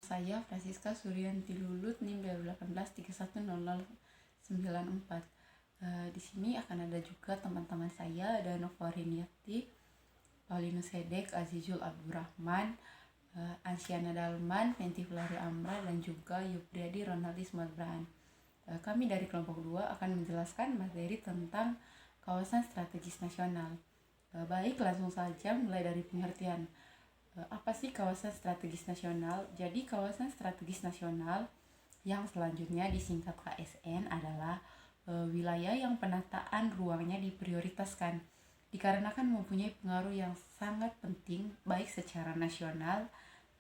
Saya Francisca Suryanti Lulut NIM 2018 di sini akan ada juga teman-teman saya, ada Nova Riniati, Paulinus Hedek, Azizul Abdurrahman, Ansiana Dalman, Fenty Flari Amra, dan juga Yupriadi Ronaldis Malbraan. Kami dari kelompok 2 akan menjelaskan materi tentang kawasan strategis nasional. Baik, langsung saja mulai dari pengertian. Apa sih kawasan strategis nasional? Jadi kawasan strategis nasional yang selanjutnya disingkat KSN adalah wilayah yang penataan ruangnya diprioritaskan dikarenakan mempunyai pengaruh yang sangat penting baik secara nasional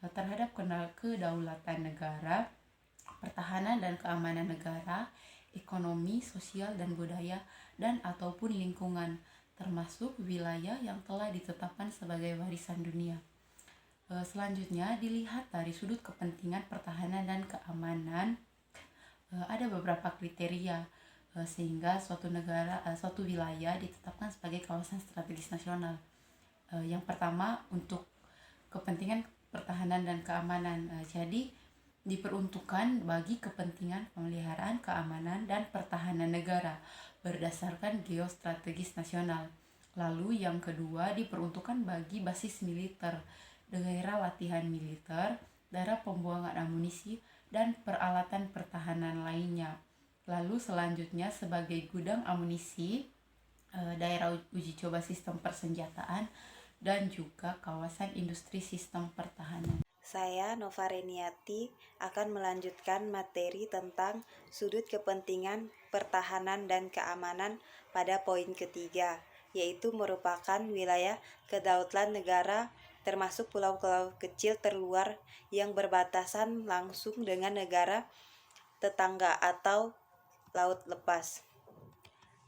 terhadap kedaulatan negara, pertahanan dan keamanan negara, ekonomi, sosial dan budaya, dan ataupun lingkungan, termasuk wilayah yang telah ditetapkan sebagai warisan dunia. Selanjutnya dilihat dari sudut kepentingan pertahanan dan keamanan, ada beberapa kriteria sehingga suatu wilayah ditetapkan sebagai kawasan strategis nasional. Yang pertama, untuk kepentingan pertahanan dan keamanan, jadi diperuntukkan bagi kepentingan pemeliharaan keamanan dan pertahanan negara berdasarkan geostrategis nasional. Lalu yang kedua, diperuntukkan bagi basis militer, daerah latihan militer, daerah pembuangan amunisi, dan peralatan pertahanan lainnya. Lalu selanjutnya sebagai gudang amunisi, daerah uji coba sistem persenjataan, dan juga kawasan industri sistem pertahanan. Saya Nova Reniati akan melanjutkan materi tentang sudut kepentingan pertahanan dan keamanan pada poin ketiga, yaitu merupakan wilayah kedaulatan negara termasuk pulau-pulau kecil terluar yang berbatasan langsung dengan negara tetangga atau laut lepas.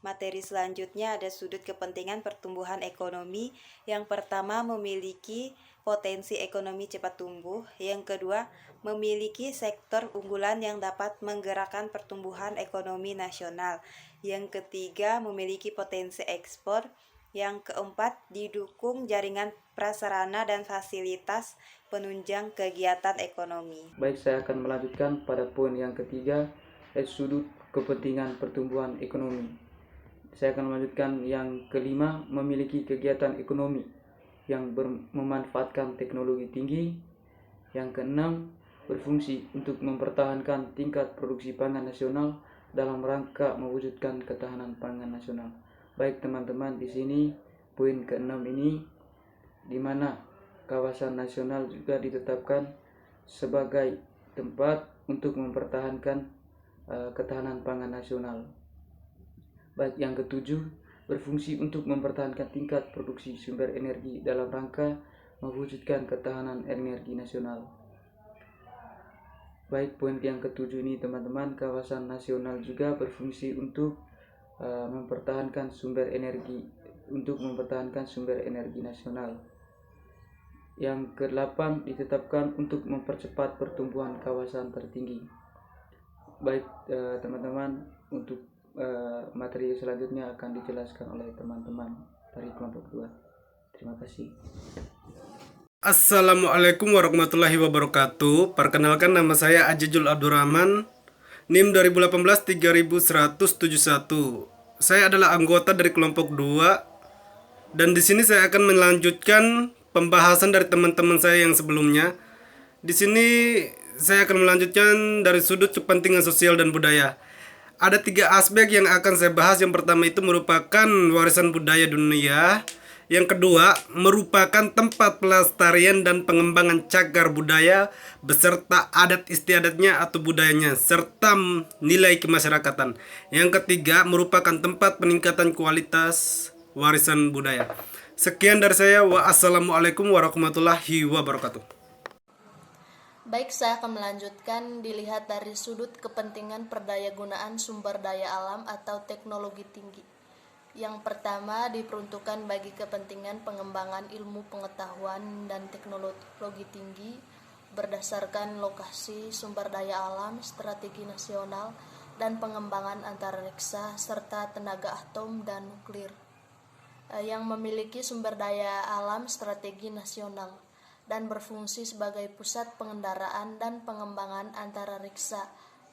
Materi selanjutnya ada sudut kepentingan pertumbuhan ekonomi. Yang pertama, memiliki potensi ekonomi cepat tumbuh. Yang kedua, memiliki sektor unggulan yang dapat menggerakkan pertumbuhan ekonomi nasional. Yang ketiga, memiliki potensi ekspor. Yang keempat, didukung jaringan prasarana dan fasilitas penunjang kegiatan ekonomi. Baik, saya akan melanjutkan pada poin yang ketiga, sudut kepentingan pertumbuhan ekonomi. Saya akan melanjutkan yang kelima, memiliki kegiatan ekonomi yang memanfaatkan teknologi tinggi. Yang keenam, berfungsi untuk mempertahankan tingkat produksi pangan nasional dalam rangka mewujudkan ketahanan pangan nasional. Baik teman-teman, di sini poin keenam ini di mana kawasan nasional juga ditetapkan sebagai tempat untuk mempertahankan ketahanan pangan nasional. Baik, yang ketujuh, berfungsi untuk mempertahankan tingkat produksi sumber energi dalam rangka mewujudkan ketahanan energi nasional. Baik, poin yang ketujuh ini teman-teman, kawasan nasional juga berfungsi untuk mempertahankan sumber energi nasional. Yang ke-8, ditetapkan untuk mempercepat pertumbuhan kawasan tertinggi. Baik teman-teman, untuk materi selanjutnya akan dijelaskan oleh teman-teman dari kelompok 2. Terima kasih. Assalamualaikum warahmatullahi wabarakatuh. Perkenalkan, nama saya Azizul Abdurrahman, NIM 2018-3171. Saya adalah anggota dari kelompok 2 dan di sini saya akan melanjutkan pembahasan dari teman-teman saya yang sebelumnya. Di sini saya akan melanjutkan dari sudut kepentingan sosial dan budaya. Ada 3 aspek yang akan saya bahas. Yang pertama itu merupakan warisan budaya dunia. Yang kedua, merupakan tempat pelestarian dan pengembangan cagar budaya beserta adat istiadatnya atau budayanya serta nilai kemasyarakatan. Yang ketiga, merupakan tempat peningkatan kualitas warisan budaya. Sekian dari saya. Wassalamualaikum warahmatullahi wabarakatuh. Baik, saya akan melanjutkan dilihat dari sudut kepentingan perdayagunaan sumber daya alam atau teknologi tinggi. Yang pertama, diperuntukkan bagi kepentingan pengembangan ilmu pengetahuan dan teknologi tinggi berdasarkan lokasi sumber daya alam, strategi nasional, dan pengembangan antariksa serta tenaga atom dan nuklir yang memiliki sumber daya alam strategi nasional dan berfungsi sebagai pusat pengendaraan dan pengembangan antariksa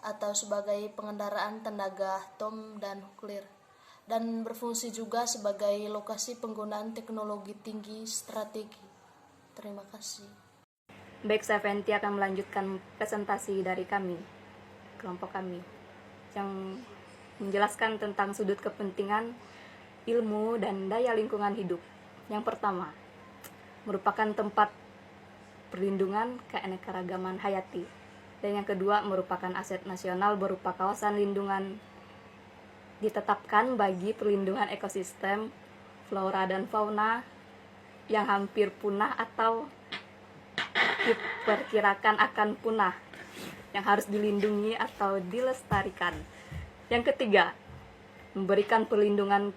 atau sebagai pengendaraan tenaga atom dan nuklir, dan berfungsi juga sebagai lokasi penggunaan teknologi tinggi strategi. Terima kasih. Baik, saya Fenty akan melanjutkan presentasi dari kami, kelompok kami, yang menjelaskan tentang sudut kepentingan ilmu dan daya lingkungan hidup. Yang pertama, merupakan tempat perlindungan keanekaragaman hayati. Dan yang kedua, merupakan aset nasional berupa kawasan lindungan ditetapkan bagi perlindungan ekosistem, flora dan fauna yang hampir punah atau diperkirakan akan punah, yang harus dilindungi atau dilestarikan. Yang ketiga, memberikan perlindungan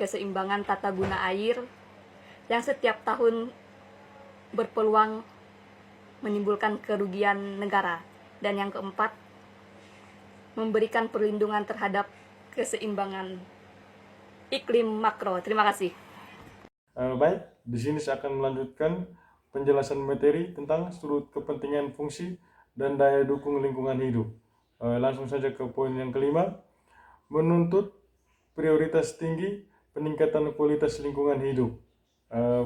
keseimbangan tata guna air yang setiap tahun berpeluang menimbulkan kerugian negara. Dan yang keempat, memberikan perlindungan terhadap keseimbangan iklim makro. Terima kasih. Baik, di sini saya akan melanjutkan penjelasan materi tentang sudut kepentingan fungsi dan daya dukung lingkungan hidup. Langsung saja ke poin yang kelima, menuntut prioritas tinggi peningkatan kualitas lingkungan hidup.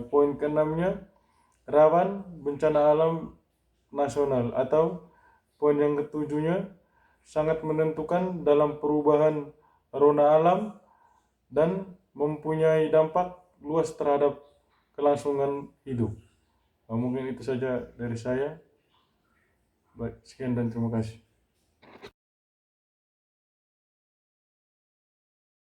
Poin keenamnya, rawan bencana alam nasional, atau poin yang ketujuhnya, sangat menentukan dalam perubahan rona alam dan mempunyai dampak luas terhadap kelangsungan hidup. Mungkin itu saja dari saya. Baik, sekian dan terima kasih.